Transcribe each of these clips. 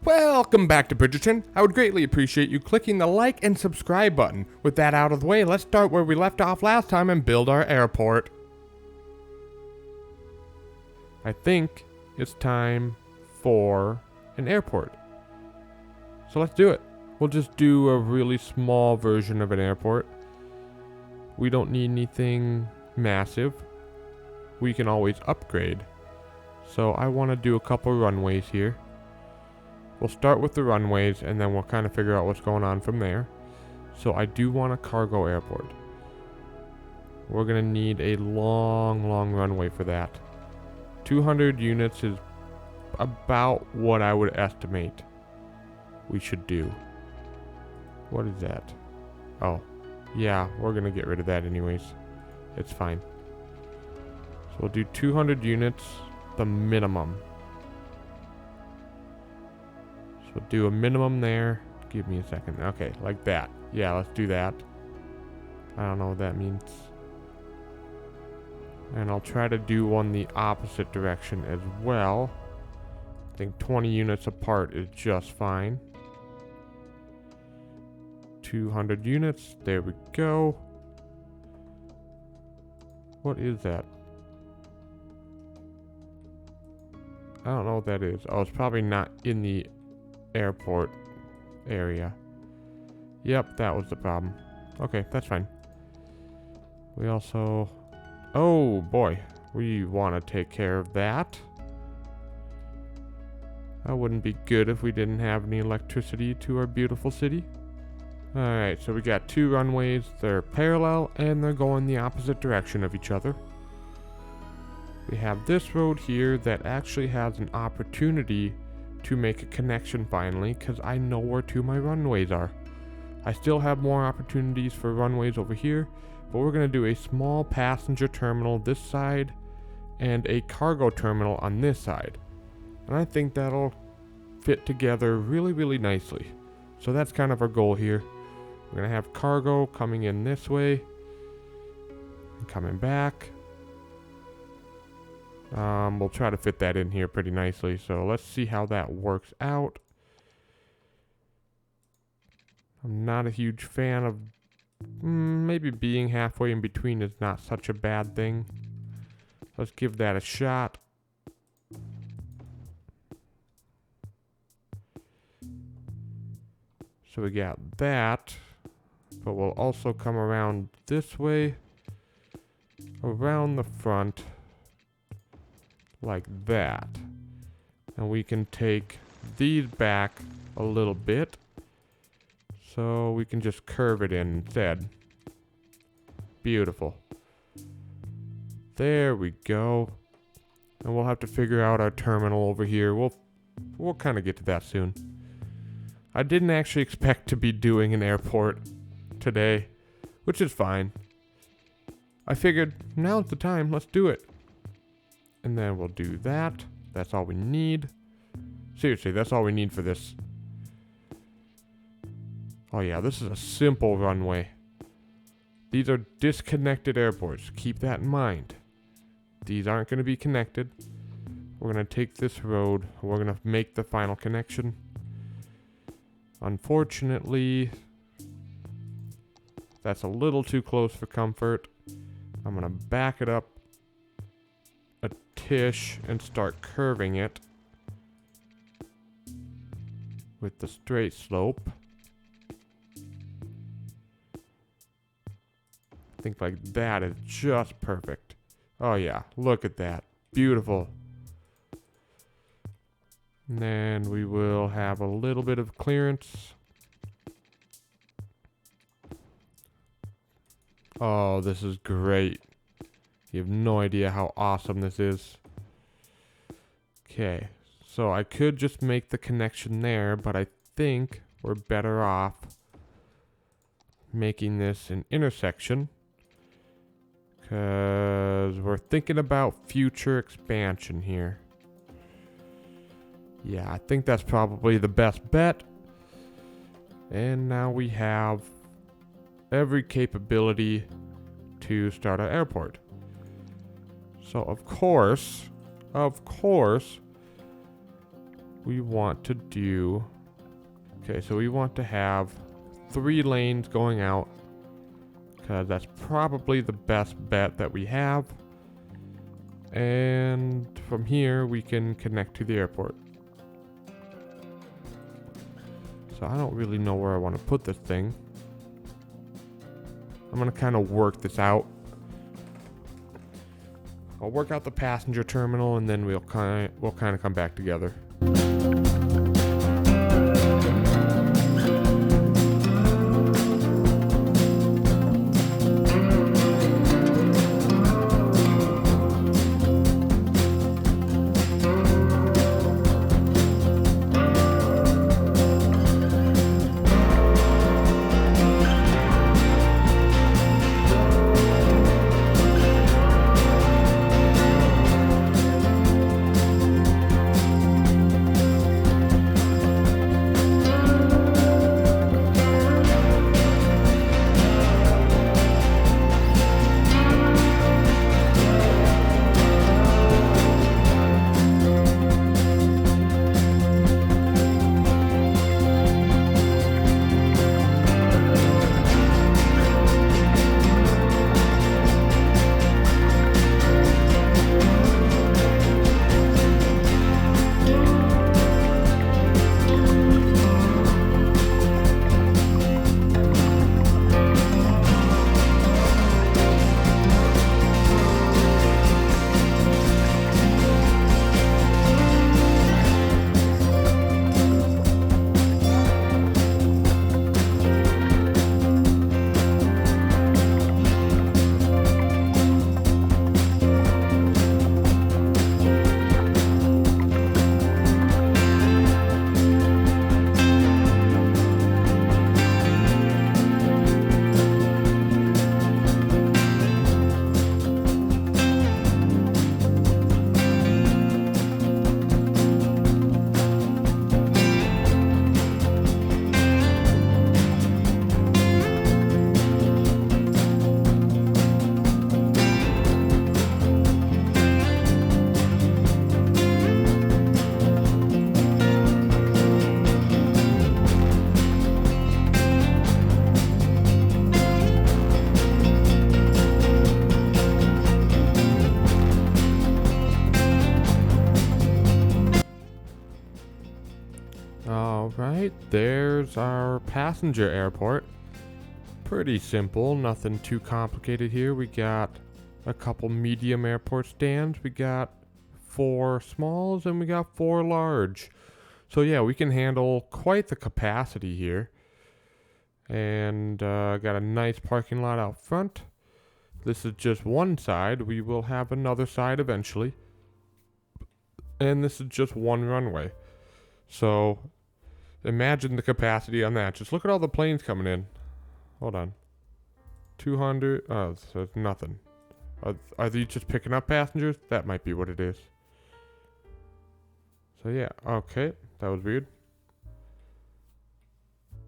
Welcome back to Bridgerton. I would greatly appreciate you clicking the like and subscribe button. With that out of the way, let's start where we left off last time and build our airport. I think it's time for an airport. So let's do it. We'll just do a really small version of an airport. We don't need anything massive. We can always upgrade. So I want to do a couple runways here. We'll start with the runways and then we'll kind of figure out what's going on from there. So I do want a cargo airport. We're going to need a long runway for that. 200 units is about what I would estimate we should do. What is that? Oh, yeah, we're going to get rid of that anyways. It's fine. So we'll do 200 units, the minimum. So do a minimum there. Give me a second. Okay, like that. Yeah, let's do that. I don't know what that means. And I'll try to do one the opposite direction as well. I think 20 units apart is just fine. 200 units. There we go. What is that? I don't know what that is. Oh, it's probably not in the airport area. Yep, that was the problem. Okay, that's fine. We also... Oh, boy. We want to take care of that. That wouldn't be good if we didn't have any electricity to our beautiful city. Alright, so we got two runways. They're parallel and they're going the opposite direction of each other. We have this road here that actually has an opportunity to make a connection finally, because I know where two of my runways are. I still have more opportunities for runways over here, but we're going to do a small passenger terminal this side and a cargo terminal on this side. And I think that'll fit together really nicely. So that's kind of our goal here. We're going to have cargo coming in this way and coming back. We'll try to fit that in here pretty nicely. So let's see how that works out. I'm not a huge fan of maybe being halfway in between is not such a bad thing. Let's give that a shot. So we got that, but we'll also come around this way, around the front. Like that. And we can take these back a little bit. So we can just curve it in instead. Beautiful. There we go. And we'll have to figure out our terminal over here. We'll kind of get to that soon. I didn't actually expect to be doing an airport today, which is fine. I figured now's the time, let's do it. And then we'll do that. That's all we need. Seriously, that's all we need for this. Oh yeah, this is a simple runway. These are disconnected airports. Keep that in mind. These aren't going to be connected. We're going to take this road. We're going to make the final connection. Unfortunately, that's a little too close for comfort. I'm going to back it up a tish and start curving it with the straight slope. I think like that is just perfect. Oh yeah, look at that. Beautiful. And then we will have a little bit of clearance. Oh, this is great. You have no idea how awesome this is. Okay, so I could just make the connection there, but I think we're better off making this an intersection, because we're thinking about future expansion here. Yeah, I think that's probably the best bet. And now we have every capability to start our airport. So of course, we want to do... Okay, so we want to have 3 lanes going out, because that's probably the best bet that we have. And from here, we can connect to the airport. So I don't really know where I want to put this thing. I'm going to kind of work this out. I'll work out the passenger terminal, and then we'll kind of come back together. Alright, there's our passenger airport. Pretty simple, nothing too complicated here. We got a couple medium airport stands. We got 4 smalls and we got 4 large. So yeah, we can handle quite the capacity here. And got a nice parking lot out front. This is just one side. We will have another side eventually. And this is just one runway. So imagine the capacity on that. Just look at all the planes coming in. Hold on. 200. Oh, so it's nothing. Are these just picking up passengers? That might be what it is. So yeah, okay. That was weird.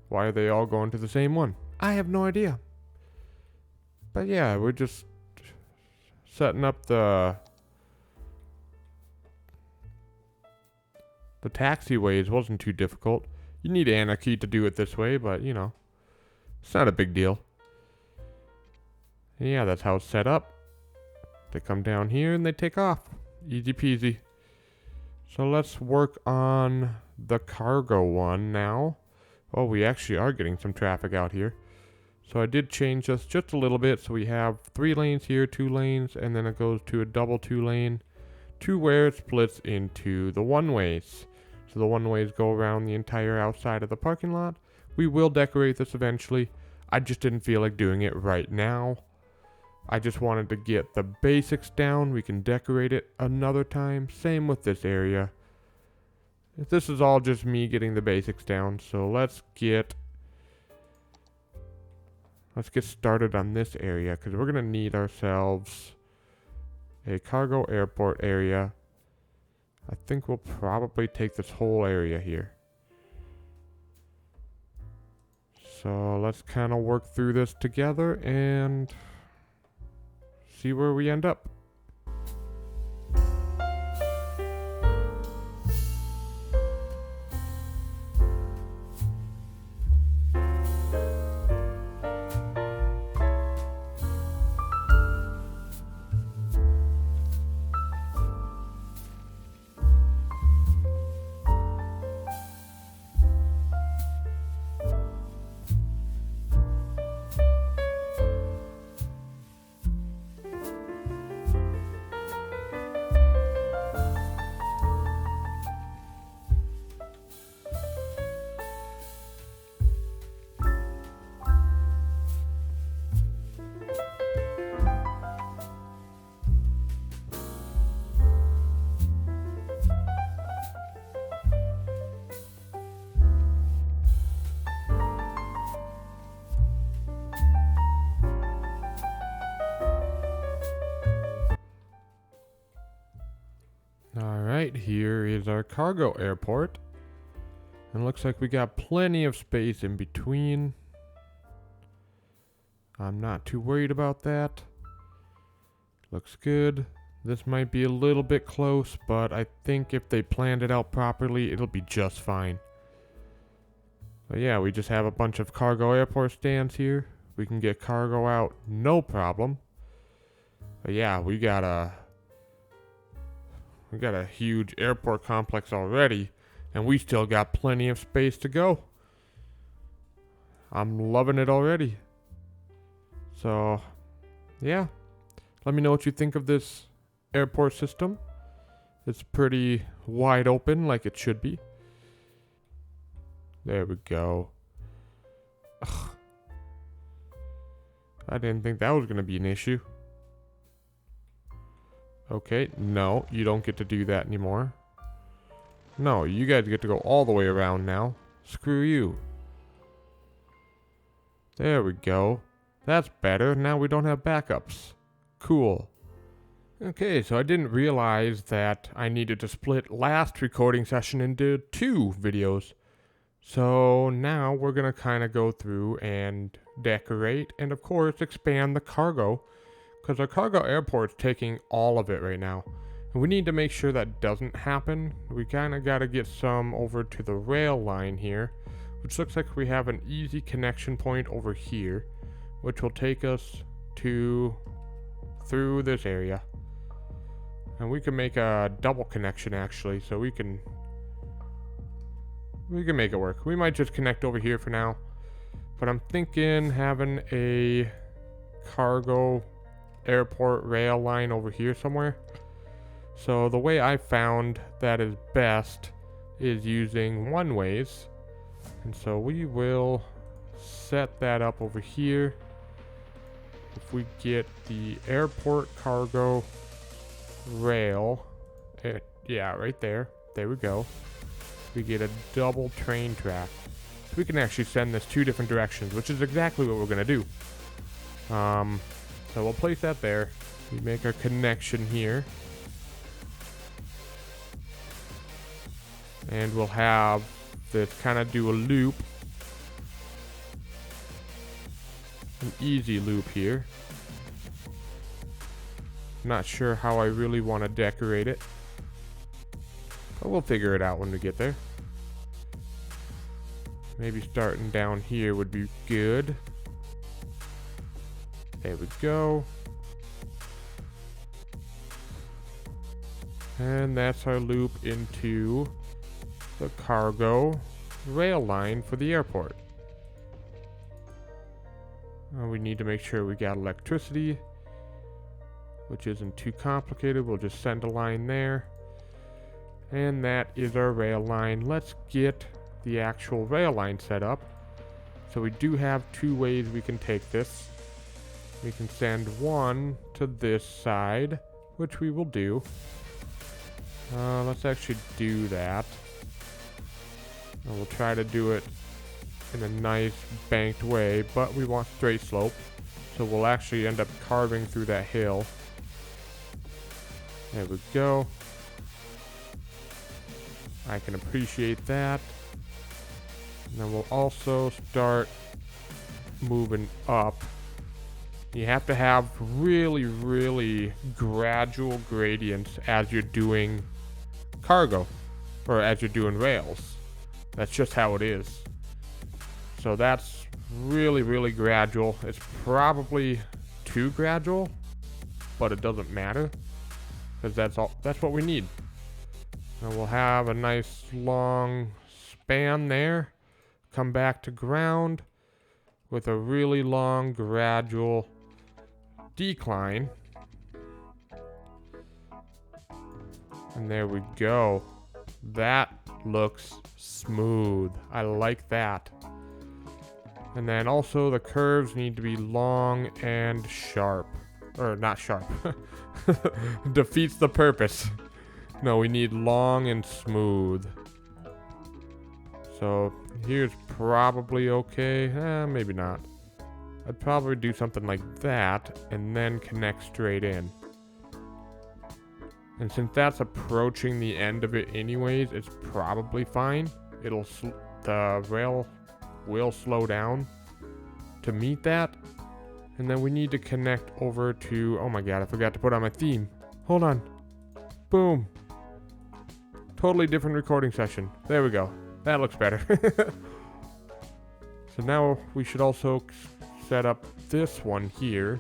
Why are they all going to the same one? I have no idea. But yeah, we're just setting up the taxiways. Wasn't too difficult. You need anarchy to do it this way, but you know, it's not a big deal. And yeah, that's how it's set up. They come down here and they take off. Easy peasy. So let's work on the cargo one now. Oh, we actually are getting some traffic out here. So I did change this just a little bit. So we have 3 lanes here, 2 lanes, and then it goes to a double 2 lane to where it splits into the one-ways. So the one-ways go around the entire outside of the parking lot. We will decorate this eventually. I just didn't feel like doing it right now. I just wanted to get the basics down. We can decorate it another time. Same with this area. This is all just me getting the basics down. So let's get started on this area, because we're going to need ourselves a cargo airport area. I think we'll probably take this whole area here. So let's kind of work through this together and see where we end up. here is our cargo airport. And looks like we got plenty of space in between. I'm not too worried about that. Looks good. This might be a little bit close, but I think if they planned it out properly, it'll be just fine. But yeah, we just have a bunch of cargo airport stands here. We can get cargo out, no problem. But yeah, we got a huge airport complex already, and we still got plenty of space to go. I'm loving it already. So, yeah. Let me know what you think of this airport system. It's pretty wide open, like it should be. There we go. Ugh. I didn't think that was going to be an issue. Okay, no, you don't get to do that anymore. No, you guys get to go all the way around now. Screw you. There we go. That's better. Now we don't have backups. Cool. Okay, so I didn't realize that I needed to split last recording session into 2 videos. So now we're going to kind of go through and decorate and of course expand the cargo, because our cargo airport's taking all of it right now. And we need to make sure that doesn't happen. We kind of got to get some over to the rail line here, which looks like we have an easy connection point over here, which will take us through this area. And we can make a double connection actually, so we can make it work. We might just connect over here for now, but I'm thinking having a cargo airport rail line over here somewhere. So the way I found that is best is using one-ways, and so we will set that up over here. If we get the airport cargo rail, yeah, right there. There we go. We get a double train track. So we can actually send this 2 different directions, which is exactly what we're going to do. So we'll place that there. We make our connection here. And we'll have this kind of do a loop. An easy loop here. Not sure how I really want to decorate it, but we'll figure it out when we get there. Maybe starting down here would be good. There we go. And that's our loop into the cargo rail line for the airport. We need to make sure we got electricity, which isn't too complicated. We'll just send a line there. And that is our rail line. Let's get the actual rail line set up. So we do have 2 ways we can take this. We can send one to this side, which we will do. Let's actually do that. And we'll try to do it in a nice banked way, but we want straight slope, so we'll actually end up carving through that hill. There we go. I can appreciate that. And then we'll also start moving up. You have to have really, really gradual gradients as you're doing cargo, or as you're doing rails. That's just how it is. So that's really, really gradual. It's probably too gradual, but it doesn't matter, because that's what we need. And we'll have a nice long span there, come back to ground with a really long gradual decline. And there we go. That looks smooth. I like that. And then also the curves need to be long and sharp. Or not sharp. Defeats the purpose. No, we need long and smooth. So here's probably okay. Maybe not. I'd probably do something like that and then connect straight in. And since that's approaching the end of it anyways, it's probably fine. The rail will slow down to meet that. And then we need to connect over to, oh my god, I forgot to put on my theme. Hold on. Boom. Totally different recording session. There we go. That looks better. So now we should also set up this one here,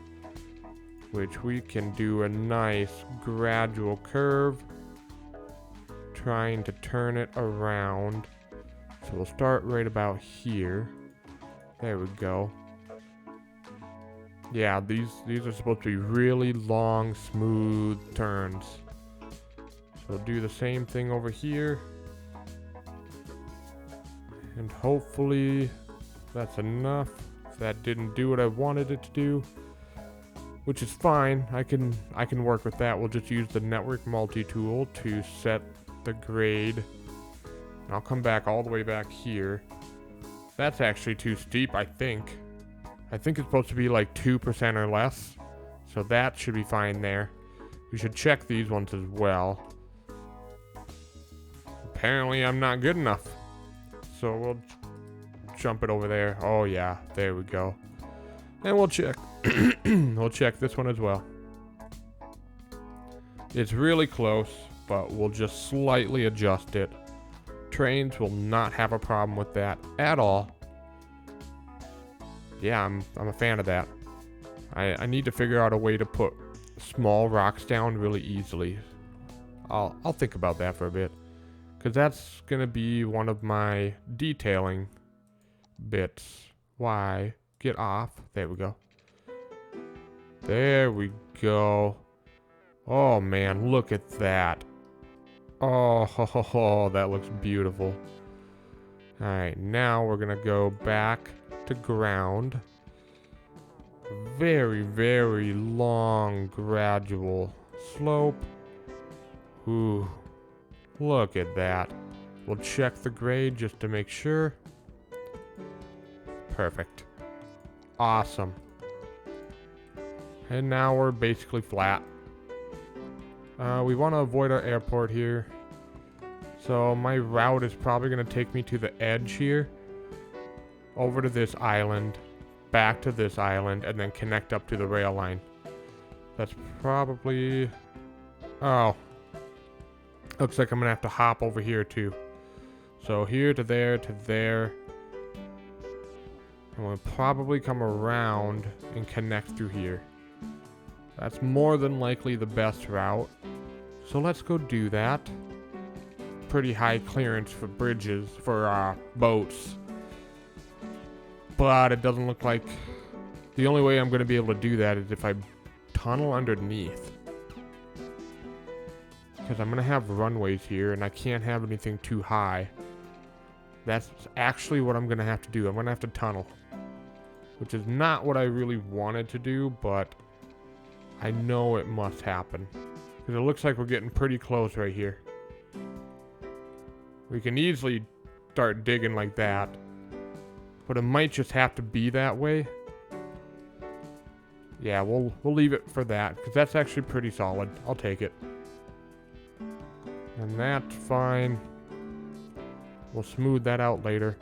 which we can do a nice gradual curve, trying to turn it around. So we'll start right about here. There we go. Yeah, these are supposed to be really long, smooth turns. So we'll do the same thing over here. And hopefully that's enough. If that didn't do what I wanted it to do, which is fine. I can work with that. We'll just use the network multi-tool to set the grade. And I'll come back all the way back here. That's actually too steep, I think. I think it's supposed to be like 2% or less. So that should be fine there. We should check these ones as well. Apparently I'm not good enough. So we'll jump it over there. Oh yeah, there we go. And we'll check. We'll check this one as well. It's really close, but we'll just slightly adjust it. Trains will not have a problem with that at all. Yeah, I'm a fan of that. I need to figure out a way to put small rocks down really easily. I'll think about that for a bit, because that's gonna be one of my detailing bits. Why? Get off. There we go. There we go. Oh man, look at that. Oh, that looks beautiful. Alright, now we're gonna go back to ground. Very, very long, gradual slope. Ooh, look at that. We'll check the grade just to make sure. Perfect. Awesome. And now we're basically flat. We want to avoid our airport here. So my route is probably going to take me to the edge here. Over to this island. Back to this island. And then connect up to the rail line. That's probably... Oh. Looks like I'm going to have to hop over here too. So here to there to there. And we'll probably come around and connect through here. That's more than likely the best route. So let's go do that. Pretty high clearance for bridges, for boats. But it doesn't look like... The only way I'm going to be able to do that is if I tunnel underneath. Because I'm going to have runways here and I can't have anything too high. That's actually what I'm going to have to do. I'm going to have to tunnel. Which is not what I really wanted to do, but I know it must happen. Because it looks like we're getting pretty close right here. We can easily start digging like that. But it might just have to be that way. Yeah, we'll leave it for that. Because that's actually pretty solid. I'll take it. And that's fine. We'll smooth that out later.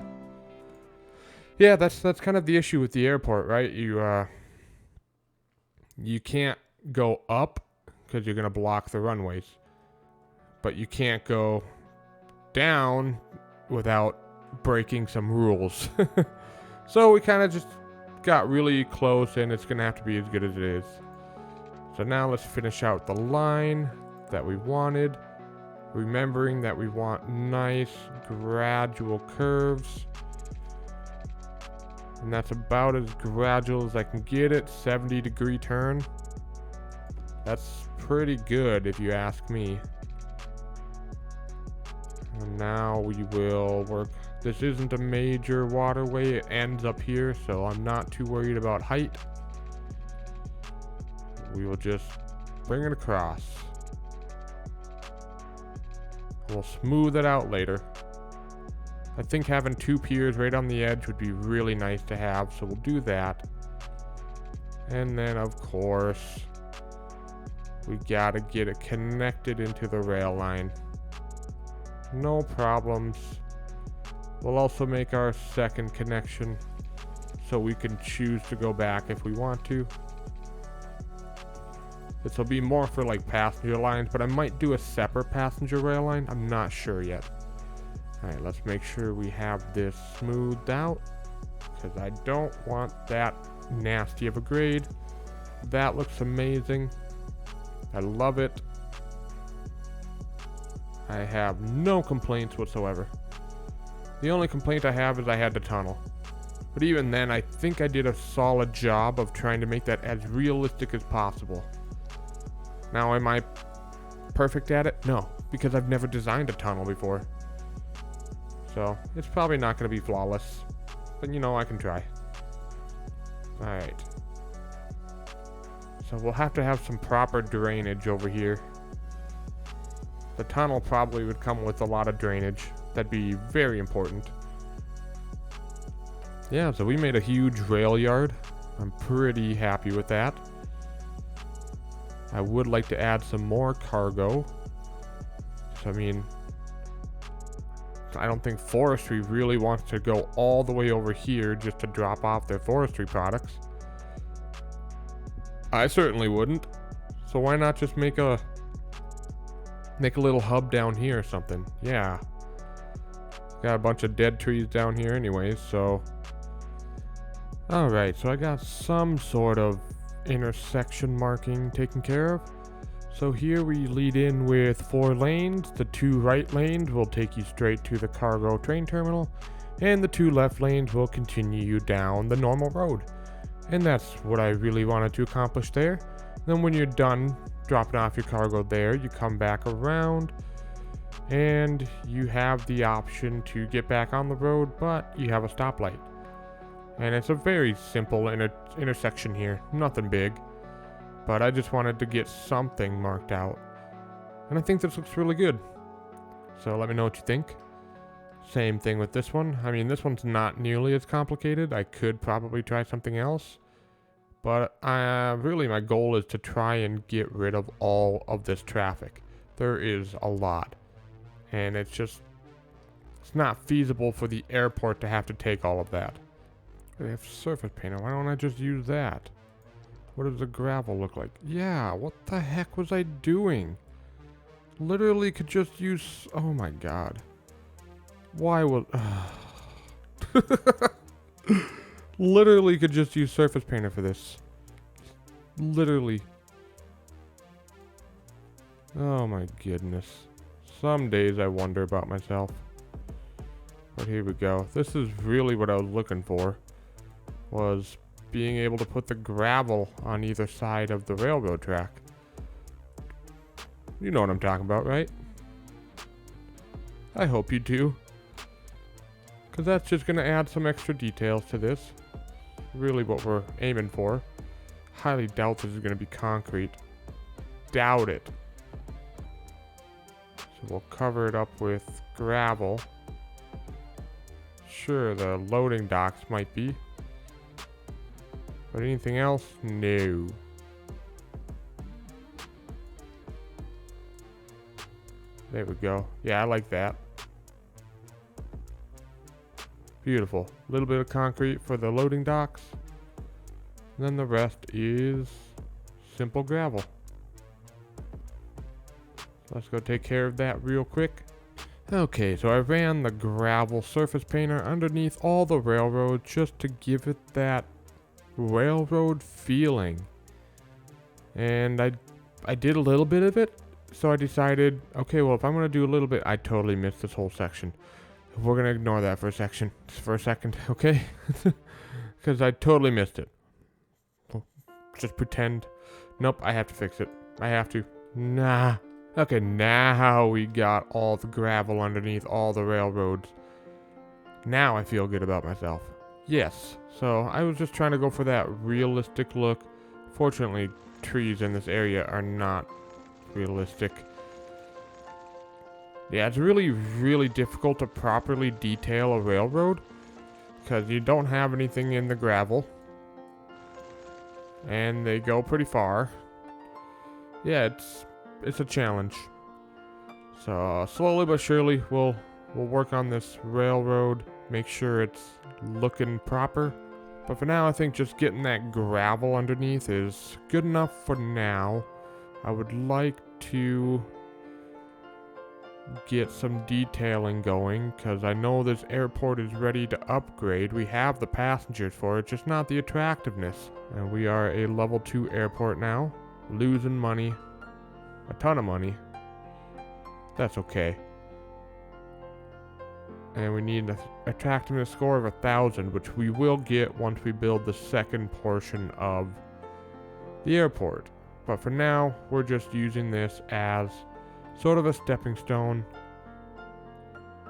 Yeah, that's kind of the issue with the airport, right? You can't go up because you're going to block the runways. But you can't go down without breaking some rules. So we kind of just got really close and it's going to have to be as good as it is. So now let's finish out the line that we wanted. Remembering that we want nice gradual curves. And that's about as gradual as I can get it. 70-degree turn. That's pretty good if you ask me. And now we will work. This isn't a major waterway. It ends up here, so I'm not too worried about height. We will just bring it across. We'll smooth it out later. I think having two piers right on the edge would be really nice to have, so we'll do that. And then, of course, We gotta get it connected into the rail line. No problems. We'll also make our second connection so we can choose to go back if we want to. This will be more for like passenger lines, but I might do a separate passenger rail line. I'm not sure yet. Alright, let's make sure we have this smoothed out, because I don't want that nasty of a grade. That looks amazing. I love it. I have no complaints whatsoever. The only complaint I have is I had to tunnel. But even then, I think I did a solid job of trying to make that as realistic as possible. Now, am I perfect at it? No, because I've never designed a tunnel before. So, it's probably not going to be flawless. But, you know, I can try. Alright. So, we'll have to have some proper drainage over here. The tunnel probably would come with a lot of drainage. That'd be very important. Yeah, so we made a huge rail yard. I'm pretty happy with that. I would like to add some more cargo. So, I mean, I don't think forestry really wants to go all the way over here just to drop off their forestry products. I certainly wouldn't. So why not just make a little hub down here or something? Yeah. Got a bunch of dead trees down here anyways, so. Alright, so I got some sort of intersection marking taken care of. So here we lead in with 4 lanes. The 2 right lanes will take you straight to the cargo train terminal, and the 2 left lanes will continue you down the normal road. And that's what I really wanted to accomplish there. Then when you're done dropping off your cargo there, you come back around and you have the option to get back on the road, but you have a stoplight. And it's a very simple intersection here, nothing big. But I just wanted to get something marked out. And I think this looks really good. So let me know what you think. Same thing with this one. I mean, this one's not nearly as complicated. I could probably try something else. But really my goal is to try and get rid of all of this traffic. There is a lot. And it's not feasible for the airport to have to take all of that. They have surface painter. Why don't I just use that? What does the gravel look like? Yeah, what the heck was I doing? Literally could just use... Oh my god. Why was... Literally could just use surface painter for this. Literally. Oh my goodness. Some days I wonder about myself. But here we go. This is really what I was looking for. Was being able to put the gravel on either side of the railroad track. You know what I'm talking about, right? I hope you do. Because that's just going to add some extra details to this. Really what we're aiming for. Highly doubt this is going to be concrete. Doubt it. So we'll cover it up with gravel. Sure, the loading docks might be. But anything else? No. There we go. Yeah, I like that. Beautiful. A little bit of concrete for the loading docks. And then the rest is simple gravel. Let's go take care of that real quick. Okay, so I ran the gravel surface painter underneath all the railroad just to give it that railroad feeling. And I did a little bit of it, so I decided, okay, well, if I'm going to do a little bit, I totally missed this whole section. We're going to ignore that for a second, okay? Because I totally missed it. Well, just pretend. Nope, I have to fix it. I have to. Nah. Okay, now we got all the gravel underneath all the railroads. Now I feel good about myself. Yes, so I was just trying to go for that realistic look. Fortunately, trees in this area are not realistic. Yeah, it's really, really difficult to properly detail a railroad because you don't have anything in the gravel. And they go pretty far. yeah, it's a challenge. So slowly but surely, we'll work on this railroad, make sure it's looking proper. But for now, I think just getting that gravel underneath is good enough for now. I would like to get some detailing going, because I know this airport is ready to upgrade. We have the passengers for it, just not the attractiveness. And we are a level 2 airport now, losing money, a ton of money. That's okay. And we need an attractiveness score of 1,000, which we will get once we build the second portion of the airport. But for now, we're just using this as sort of a stepping stone.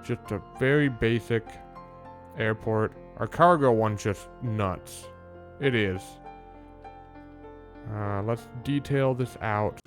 Just a very basic airport. Our cargo one's just nuts. It is. Let's detail this out.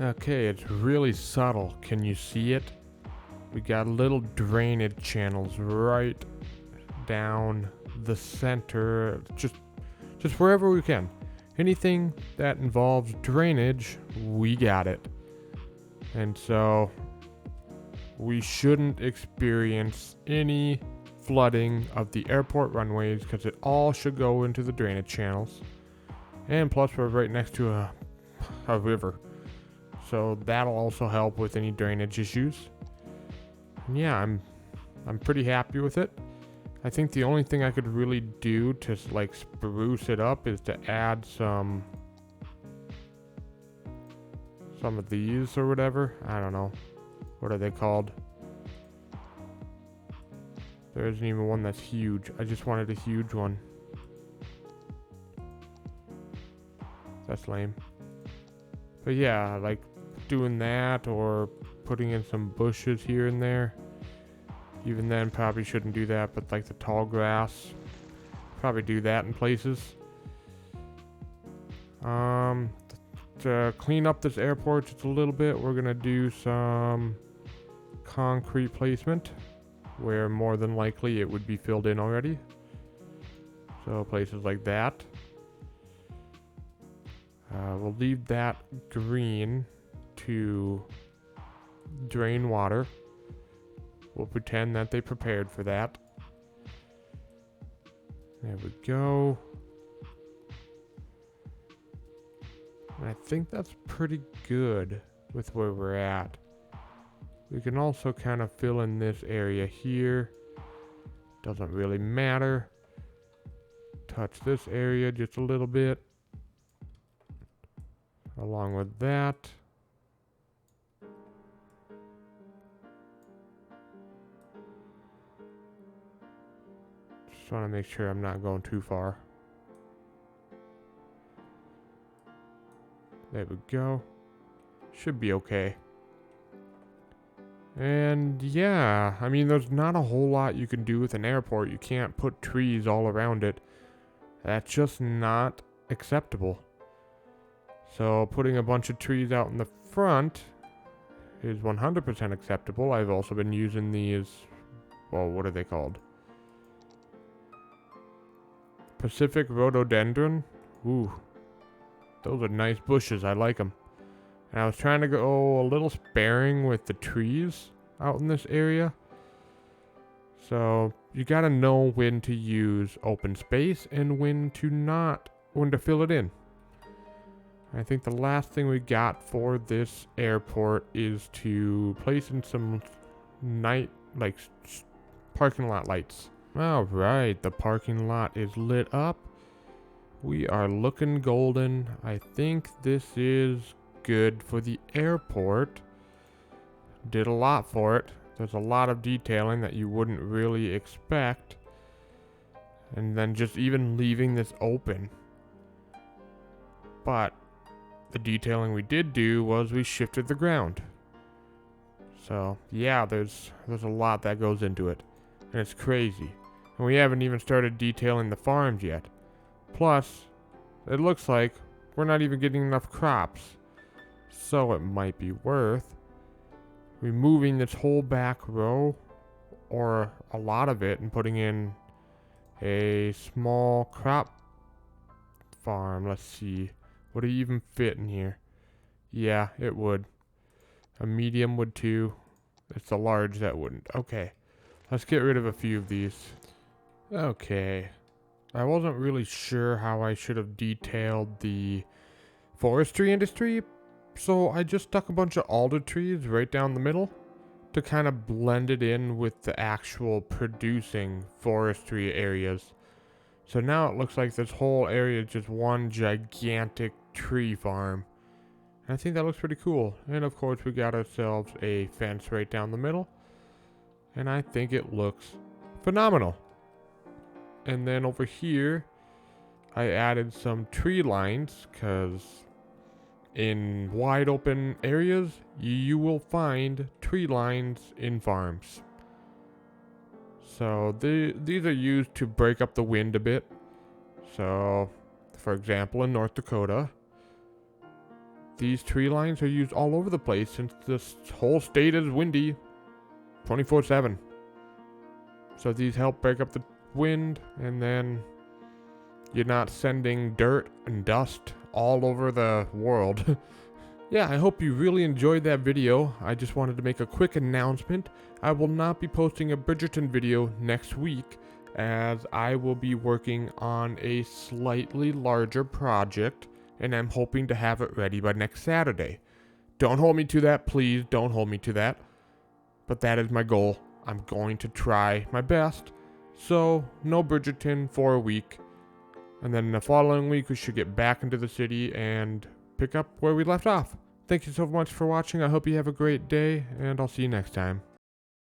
Okay, it's really subtle. Can you see it? We got little drainage channels right down the center, just wherever we can. Anything that involves drainage, we got it. And so we shouldn't experience any flooding of the airport runways, because it all should go into the drainage channels. And plus we're right next to a river, so that'll also help with any drainage issues. And yeah, I'm pretty happy with it. I think the only thing I could really do to like spruce it up is to add some of these or whatever. I don't know. What are they called? There isn't even one that's huge. I just wanted a huge one. That's lame. But yeah, like doing that or putting in some bushes here and there. Even then, probably shouldn't do that, but like the tall grass, probably do that in places. To clean up this airport just a little bit, we're gonna do some concrete placement. where more than likely it would be filled in already. So places like that. We'll leave that green to drain water. We'll pretend that they prepared for that. There we go. And I think that's pretty good with where we're at. We can also kind of fill in this area here. Doesn't really matter. Touch this area just a little bit. Along with that. Just want to make sure I'm not going too far. There we go. Should be okay. And yeah, I mean, there's not a whole lot you can do with an airport. You can't put trees all around it. That's just not acceptable. So putting a bunch of trees out in the front is 100% acceptable. I've also been using these, well, what are they called? Pacific rhododendron. Ooh, those are nice bushes. I like them. And I was trying to go a little sparing with the trees out in this area. So you gotta know when to use open space and when to fill it in. I think the last thing we got for this airport is to place in some parking lot lights. All right, the parking lot is lit up. We are looking golden. I think this is good for the airport. Did a lot for it. There's a lot of detailing that you wouldn't really expect. And then just even leaving this open. But the detailing we did do was we shifted the ground. So yeah, there's a lot that goes into it. And it's crazy. And we haven't even started detailing the farms yet. Plus, it looks like we're not even getting enough crops. So it might be worth removing this whole back row, or a lot of it, and putting in a small crop farm. Let's see. Would it even fit in here? Yeah, it would. A medium would too. It's a large that wouldn't. Okay. Let's get rid of a few of these. Okay. I wasn't really sure how I should have detailed the forestry industry, so I just stuck a bunch of alder trees right down the middle to kind of blend it in with the actual producing forestry areas. So now it looks like this whole area is just one gigantic tree farm. And I think that looks pretty cool. And of course we got ourselves a fence right down the middle. And I think it looks phenomenal. And then over here, I added some tree lines, because in wide open areas, you will find tree lines in farms. So these are used to break up the wind a bit. So, for example, in North Dakota, these tree lines are used all over the place since this whole state is windy 24/7. So these help break up the wind, and then you're not sending dirt and dust all over the world. Yeah, I hope you really enjoyed that video. I just wanted to make a quick announcement. I will not be posting a Bridgerton video next week, as I will be working on a slightly larger project, and I'm hoping to have it ready by next Saturday. Don't hold me to that, please. Don't hold me to that. But that is my goal. I'm going to try my best. So, no Bridgerton for a week. And then the following week, we should get back into the city and pick up where we left off. Thank you so much for watching. I hope you have a great day, and I'll see you next time.